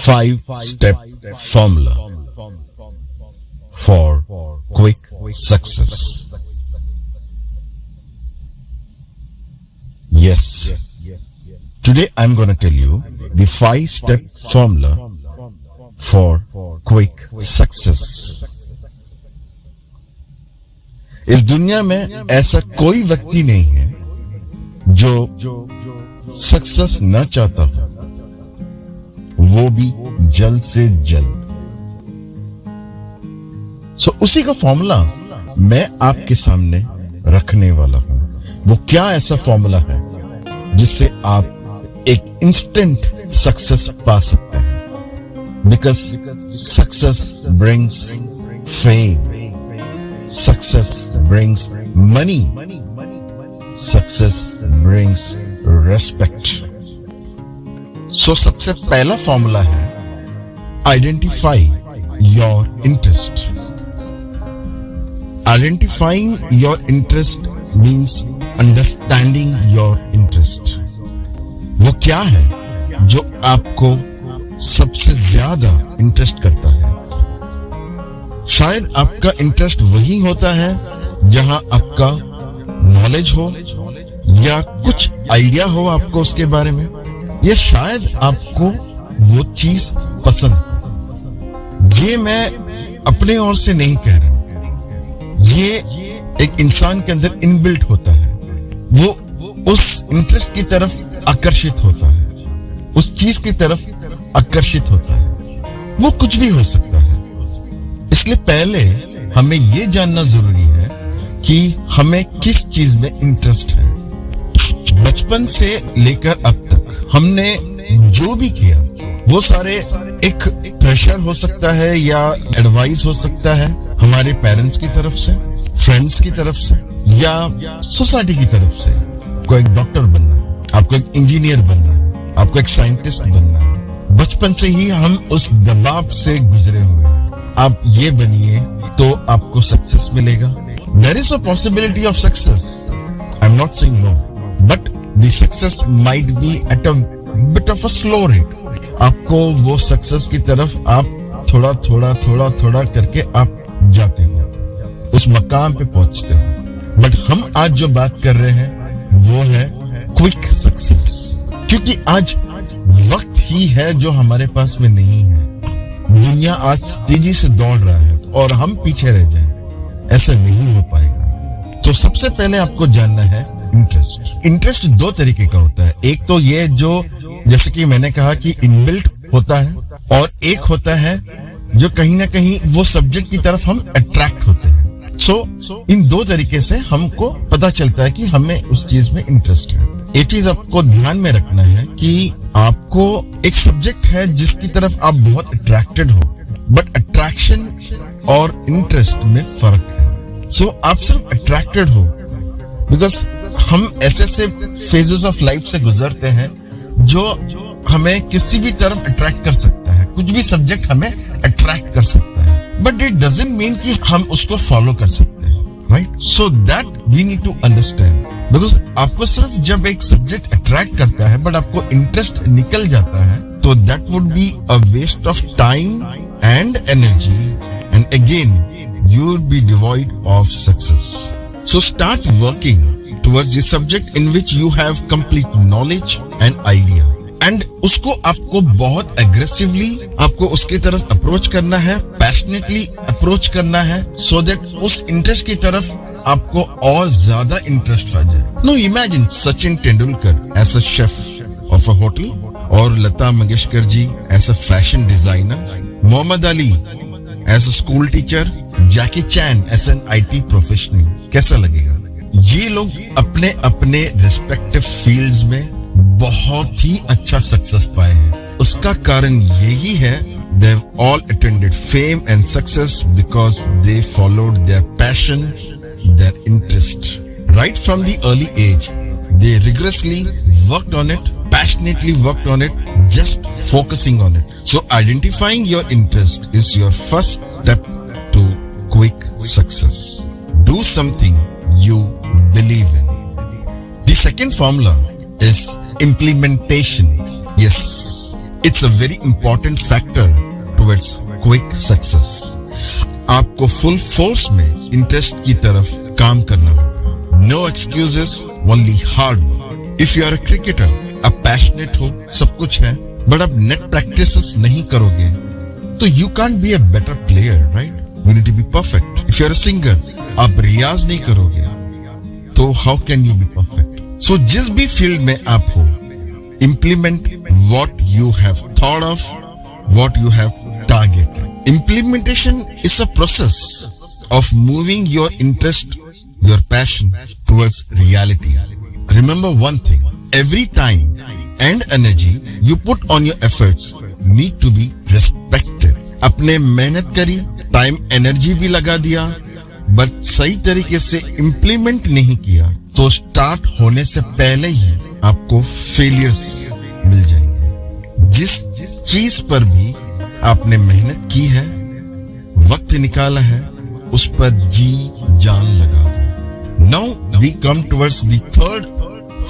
5-step formula for quick success. Yes, today I'm going to tell you the 5-step formula for quick success. इस दुनिया में ऐसा कोई व्यक्ति नहीं है जो सक्सेस न चाहता हो, वो भी जल्द से जल्द। सो उसी का फॉर्मूला मैं आपके सामने रखने वाला हूं। वो क्या ऐसा फॉर्मूला है जिससे आप एक इंस्टेंट सक्सेस पा सकते हैं? Because success brings fame, success brings money, success brings respect. So सबसे पहला फॉर्मूला है identify your interest. Identifying your interest means understanding your interest. वो क्या है जो आपको सबसे ज्यादा इंटरेस्ट करता है? शायद आपका इंटरेस्ट वही होता है जहां आपका नॉलेज हो या कुछ आइडिया हो आपको उसके बारे में, या शायद आपको वो चीज पसंद हो। ये मैं अपने ओर से नहीं कह रहा हूं, ये एक इंसान के अंदर इनबिल्ट होता है। वो उस इंटरेस्ट की तरफ आकर्षित होता है, उस चीज की तरफ आकर्षित होता है। वो कुछ भी हो सकता है। इसलिए पहले हमें ये जानना जरूरी है कि हमें किस चीज में इंटरेस्ट है। बचपन से लेकर अब तक हमने जो भी किया वो सारे एक प्रेशर हो सकता है या एडवाइस हो सकता है हमारे पेरेंट्स की तरफ से, फ्रेंड्स की तरफ से या सोसाइटी की तरफ से। आपको एक डॉक्टर बनना है, आपको एक इंजीनियर बनना है, आपको एक साइंटिस्ट बनना है। बचपन से ही हम उस दबाव से गुजरे हुए हैं। आप ये बनिए तो आपको सक्सेस मिलेगा। There is a possibility of success, I am not saying no, but the success might be at a bit of a slow rate. आपको वो सक्सेस की तरफ आप थोड़ा करके आप जाते हो, उस मकाम पे पहुंचते हो। बट हम आज जो बात कर रहे हैं वो है क्विक सक्सेस, क्योंकि आज वक्त ही है जो हमारे पास में नहीं है। दुनिया आज तेजी से दौड़ रहा है और हम पीछे रह जाएं, ऐसा नहीं हो पाएगा। तो सबसे पहले आपको जानना है इंटरेस्ट। इंटरेस्ट दो तरीके का होता है। एक तो ये जो जैसे कि मैंने कहा कि इनबिल्ट होता है, और एक होता है जो कहीं ना कहीं वो सब्जेक्ट की तरफ हम अट्रैक्ट होते हैं। सो इन दो तरीके से हमको पता चलता है कि हमें उस चीज में इंटरेस्ट है। एक चीज आपको ध्यान में रखना है कि आपको एक सब्जेक्ट है जिसकी तरफ आप बहुत अट्रैक्टेड हो, बट अट्रैक्शन और इंटरेस्ट में फर्क है। सो आप सिर्फ अट्रैक्टेड हो बिकॉज हम ऐसे ऐसे फेजेस ऑफ लाइफ से गुजरते हैं जो हमें किसी भी तरफ अट्रैक्ट कर सकता है। कुछ भी सब्जेक्ट हमें अट्रैक्ट कर सकता है, बट इट डजंट मीन कि हम उसको फॉलो कर सकते हैं, right? So that we need to understand. Because आपको सिर्फ जब एक सब्जेक्ट अट्रैक्ट करता है बट आपको इंटरेस्ट निकल जाता है, तो that would be a waste of time and energy, and again you would be devoid of success. So start working towards the subject in which you have complete knowledge and idea. And उसको आपको बहुत aggressively आपको उसकी तरफ approach करना है, passionately approach करना है, so that उस इंटरेस्ट की तरफ आपको और ज्यादा इंटरेस्ट आ जाए। Now imagine Sachin Tendulkar as a chef of a hotel, और Lata Mangeshkar ji as a fashion designer, Mohammad Ali as a school teacher, Jackie chain as an IT professional। कैसा लगेगा? ये लोग अपने अपने रिस्पेक्टिव फील्ड्स में बहुत ही अच्छा सक्सेस पाए हैं। उसका कारण यही है, they have all attained fame and success because they followed their passion, their interest. Right from the early age, they rigorously worked on it, passionately worked on it, just focusing on it. So identifying your interest is your first step to quick success. Do something you believe in. The second formula is implementation. Yes, It's a very important factor towards quick success. आपको full force में interest की तरफ काम करना होगा. No excuses, only hard work. If you are a cricketer, आप passionate हो, सब कुछ है, but आप net practices नहीं करोगे, तो you can't be a better player, right? You need to be perfect. If you are a singer, आप रियाज नहीं करोगे, तो how can you be perfect? So जिस भी फील्ड में आप हो, implement what you have thought of, what you have targeted. Implementation is a process of moving your interest, your passion towards reality. Remember one thing, every time and energy you put on your efforts need to be respected. अपने मेहनत करी, time energy भी लगा दिया, but सही तरीके से implement नहीं किया, तो स्टार्ट होने से पहले ही आपको फेलियर्स मिल जाएंगे. जिस चीज पर भी आपने मेहनत की है, वक्त निकाला है, उस पर जी जान लगा दो. Now we come towards the third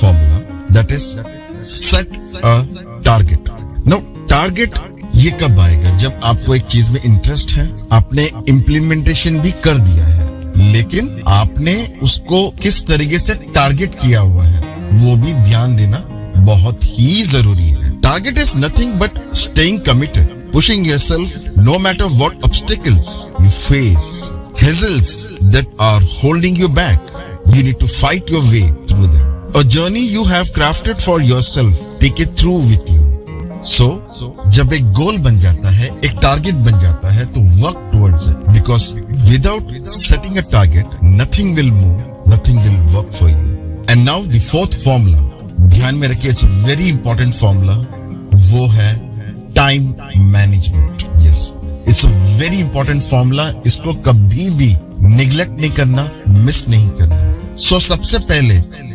formula, that is set a target. Now target ये कब आएगा? जब आपको एक चीज में इंटरेस्ट है, आपने इम्प्लीमेंटेशन भी कर दिया है, लेकिन आपने उसको किस तरीके से टारगेट किया हुआ है, वो भी ध्यान देना बहुत ही जरूरी है. Target is nothing but staying committed, pushing yourself no matter what obstacles you face, hassles that are holding you back. You need to fight your way through them. A journey you have crafted for yourself, take it through with you. So, जब एक गोल बन जाता है, एक target बन जाता है, तो work towards it. Because without setting a target, nothing will move, nothing will work for you. And now the fourth formula, ध्यान में रखिए, it's a very important formula, वो है time management. Yes, it's a very important formula. इसको कभी भी neglect नहीं करना, मिस नहीं करना. सो सबसे पहले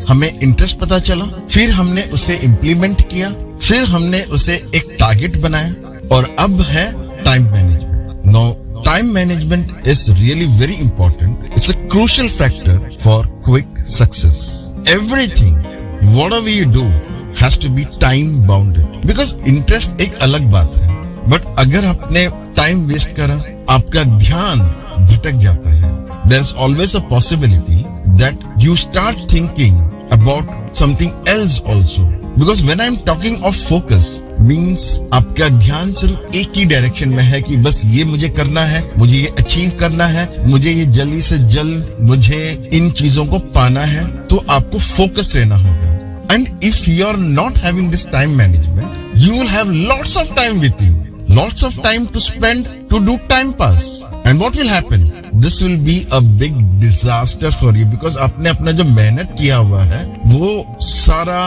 हमें इंटरेस्ट पता चला, फिर हमने उसे इम्प्लीमेंट किया, फिर हमने उसे एक टारगेट बनाया, और अब है time management. Now time management is really very important. It's a crucial factor for quick success. Everything whatever you do has to be time bounded. Because interest एक अलग बात है, but अगर आपने टाइम वेस्ट करा, आपका ध्यान भटक जाता है, there's always a possibility that you start thinking about something else also. Because when I'm talking of focus, means आपका ध्यान सिर्फ एक ही डायरेक्शन में है कि बस ये मुझे करना है, मुझे ये अचीव करना है, मुझे ये जल्दी से जल्द मुझे इन चीजों को पाना है, तो आपको फोकस रहना होगा. And if you're not having this time management, you will have lots of time with you. Lots of time to spend to do time pass. And what will happen? This will be a big disaster for you because आपने अपना जो मेहनत किया हुआ है, वो सारा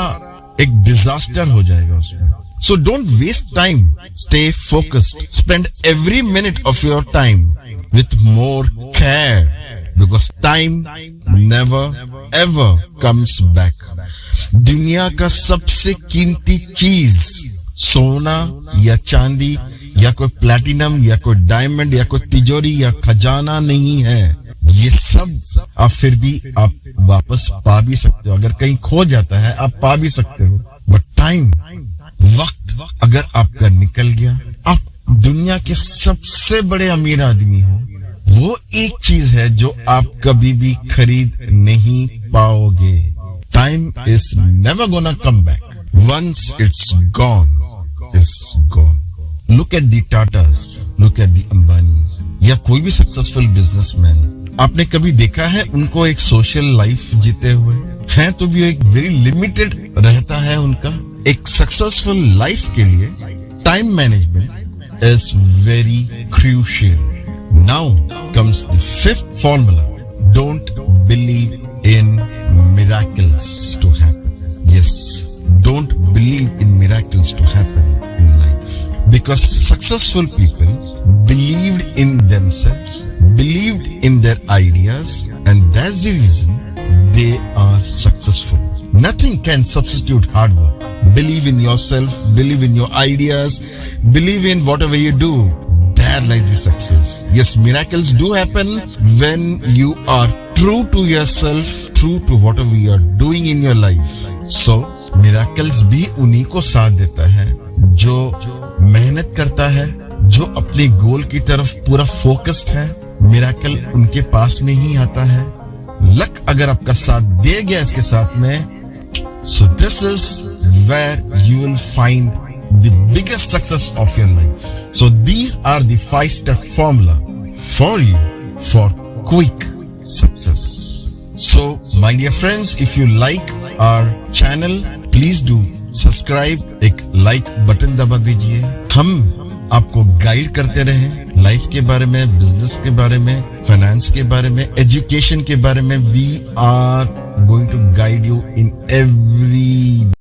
एक disaster हो जाएगा उसमें. So don't waste time. Stay focused. Spend every minute of your time with more care. Because time never ever comes back. दुनिया का सबसे कीमती चीज सोना या चांदी या कोई प्लैटिनम या कोई डायमंड या कोई तिजोरी या खजाना नहीं है. ये सब आप फिर भी आप वापस पा भी सकते हो. अगर कहीं खो जाता है आप पा भी सकते हो. बट टाइम, वक्त अगर आपका निकल गया, आप दुनिया के सबसे बड़े अमीर आदमी हो, वो एक चीज है जो आप कभी भी खरीद नहीं पाओगे. Time is never gonna come back. Once it's gone, it's gone. Look at the Tatas, look at the Ambanis. या कोई भी सक्सेसफुल बिजनेसमैन, आपने कभी देखा है उनको एक सोशल लाइफ जीते हुए हैं? तो भी एक वेरी लिमिटेड रहता है उनका. एक सक्सेसफुल लाइफ के लिए time management is very crucial. Now comes the fifth formula. Don't believe in miracles to happen. Yes, don't believe in miracles to happen in life. Because successful people believed in themselves, believed in their ideas, and that's the reason they are successful. Nothing can substitute hard work. Believe in yourself, believe in your ideas, believe in whatever you do. There lies the success. Yes, miracles do happen when you are true to yourself, true to whatever you are doing in your life. So, miracles भी उन्हीं को साथ देता है जो मेहनत करता है, जो अपने गोल की तरफ पूरा फोकस्ड है, मिरेकल उनके पास में ही आता है। लक अगर आपका साथ दे गया इसके साथ में, so this is where you will find the biggest success of your life. So these are the 5-step formula for you for quick success. So my dear friends, if you like our channel, please do subscribe, एक like button दबा दीजिए। हम आपको guide करते रहें life के बारे में, बिजनेस के बारे में, फाइनेंस के बारे में, एजुकेशन के बारे में। We are going to guide you in every